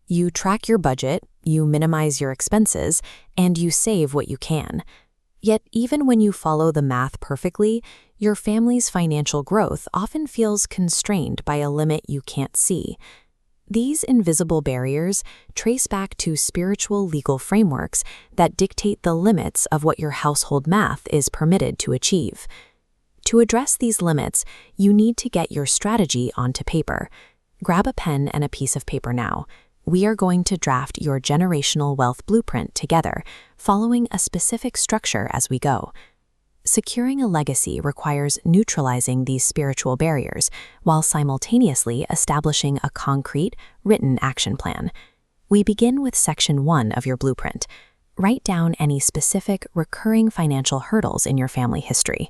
You track your budget, you minimize your expenses, and you save what you can. Yet, even when you follow the math perfectly, your family's financial growth often feels constrained by a limit you can't see. These invisible barriers trace back to spiritual legal frameworks that dictate the limits of what your household math is permitted to achieve. To address these limits, you need to get your strategy onto paper. Grab a pen and a piece of paper now. We are going to draft your generational wealth blueprint together, following a specific structure as we go. Securing a legacy requires neutralizing these spiritual barriers while simultaneously establishing a concrete, written action plan. We begin with Section 1 of your blueprint. Write down any specific, recurring financial hurdles in your family history.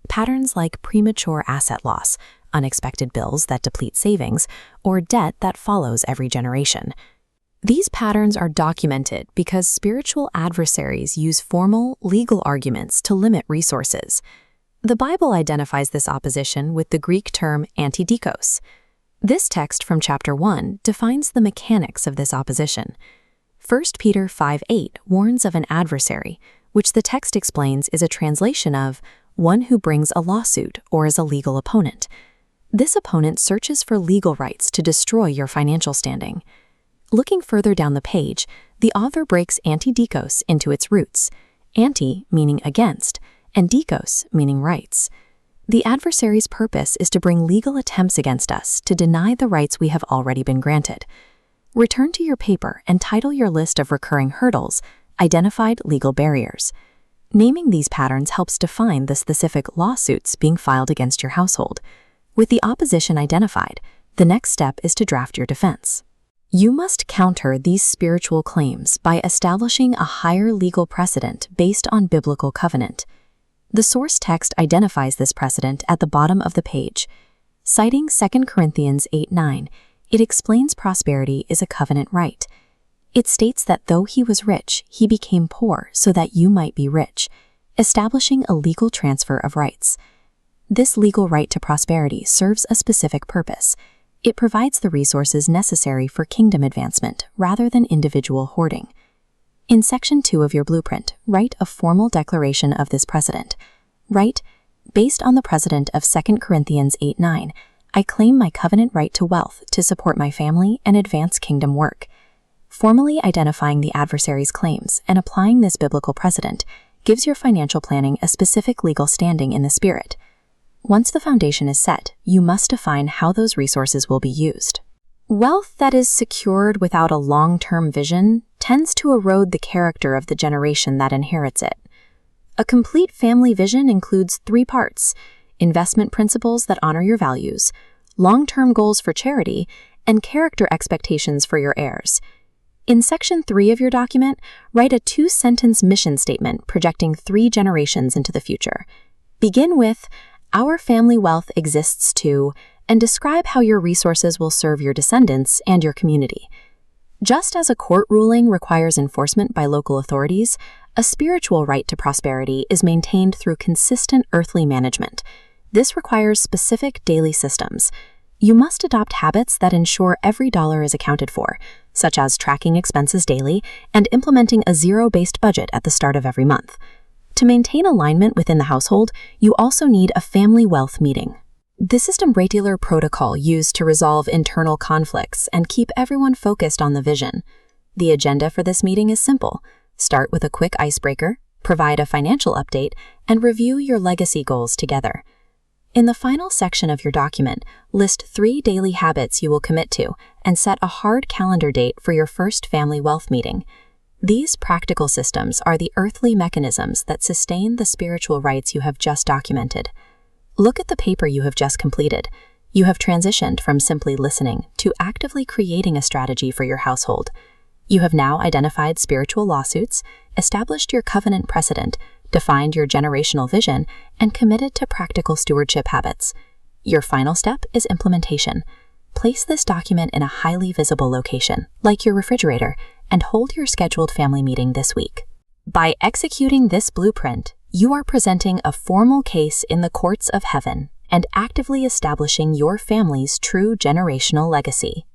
Patterns like premature asset loss, unexpected bills that deplete savings, or debt that follows every generation. These patterns are documented because spiritual adversaries use formal, legal arguments to limit resources. The Bible identifies this opposition with the Greek term antidikos. This text from chapter 1 defines the mechanics of this opposition. 1 Peter 5:8 warns of an adversary, which the text explains is a translation of one who brings a lawsuit or is a legal opponent. This opponent searches for legal rights to destroy your financial standing. Looking further down the page, the author breaks antidikos into its roots, anti meaning against, and dikos meaning rights. The adversary's purpose is to bring legal attempts against us to deny the rights we have already been granted. Return to your paper and title your list of recurring hurdles, Identified Legal Barriers. Naming these patterns helps define the specific lawsuits being filed against your household. With the opposition identified, the next step is to draft your defense. You must counter these spiritual claims by establishing a higher legal precedent based on biblical covenant. The source text identifies this precedent at the bottom of the page. Citing 2 Corinthians 8:9, it explains prosperity is a covenant right. It states that though he was rich, he became poor so that you might be rich, establishing a legal transfer of rights. This legal right to prosperity serves a specific purpose. It provides the resources necessary for kingdom advancement rather than individual hoarding. In Section 2 of your blueprint, write a formal declaration of this precedent. Write, based on the precedent of 2 Corinthians 8:9, I claim my covenant right to wealth to support my family and advance kingdom work. Formally identifying the adversary's claims and applying this biblical precedent gives your financial planning a specific legal standing in the spirit. Once the foundation is set, you must define how those resources will be used. Wealth that is secured without a long-term vision tends to erode the character of the generation that inherits it. A complete family vision includes 3 parts: investment principles that honor your values, long-term goals for charity, and character expectations for your heirs. In Section 3 of your document, write a 2-sentence mission statement projecting 3 generations into the future. Begin with, our family wealth exists to, and describe how your resources will serve your descendants and your community. Just as a court ruling requires enforcement by local authorities, a spiritual right to prosperity is maintained through consistent earthly management. This requires specific daily systems. You must adopt habits that ensure every dollar is accounted for, such as tracking expenses daily and implementing a zero-based budget at the start of every month. To maintain alignment within the household, you also need a family wealth meeting. This is a regular protocol used to resolve internal conflicts and keep everyone focused on the vision. The agenda for this meeting is simple. Start with a quick icebreaker, provide a financial update, and review your legacy goals together. In the final section of your document, list 3 daily habits you will commit to and set a hard calendar date for your first family wealth meeting. These practical systems are the earthly mechanisms that sustain the spiritual rights you have just documented. Look at the paper you have just completed. You have transitioned from simply listening to actively creating a strategy for your household. You have now identified spiritual lawsuits, established your covenant precedent, defined your generational vision, and committed to practical stewardship habits. Your final step is implementation. Place this document in a highly visible location, like your refrigerator, and hold your scheduled family meeting this week. By executing this blueprint, you are presenting a formal case in the courts of heaven and actively establishing your family's true generational legacy.